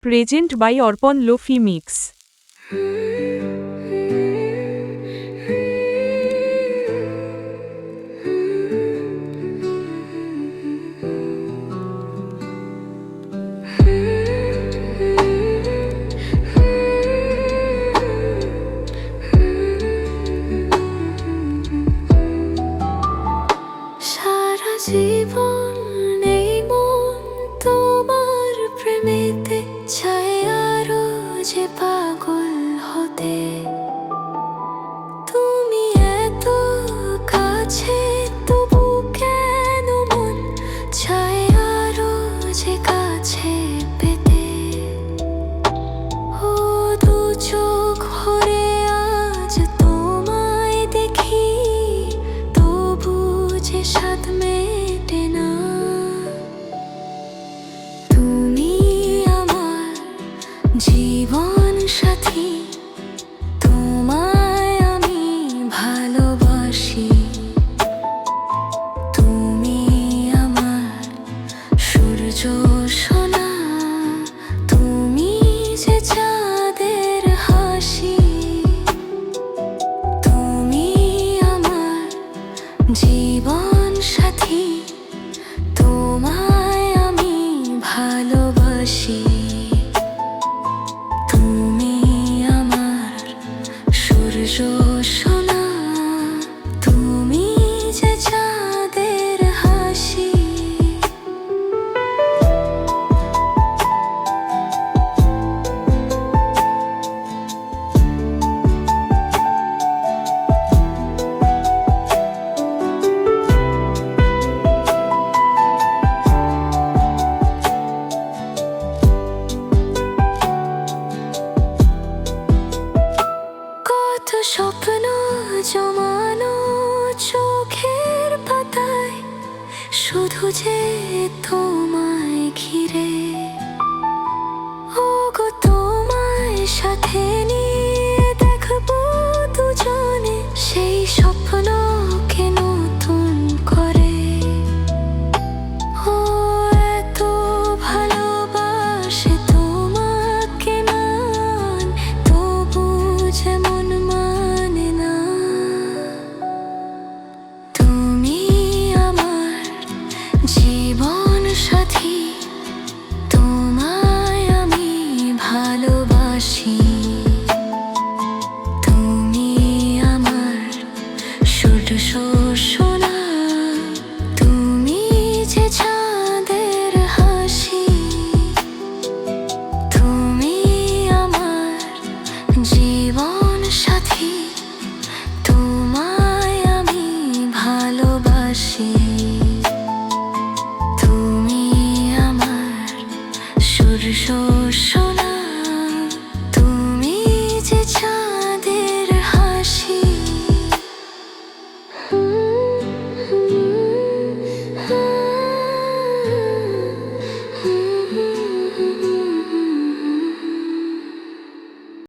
Present by অর্পণ lo-fi mix. সারা জীবন এই মন তোমার প্রেমেতে চায় আরো যে পাগল হতে। তুমি এত কাছে তবু কেন মন চায় আরো যে কাছে পেতে। ও দু চোখ ভরে আজ তোমায় দেখি, তবু যে সাথ মেটে না। তুমি আমার জীবন সাথী, তোমায় আমি ভালোবাসি। তুমি আমার সূর্য সোনা, তুমি যে চাঁদের হাসি। তুমি আমার জীবন সাথী, তোমায় আমি ভালোবাসি। তুমি আমার সূর্য সোনা, তুমি যে চাঁদের হাসি। কত স্বপ্ন জমানো চোখের পাতায়, শুধু যে তোমায় ঘিরে।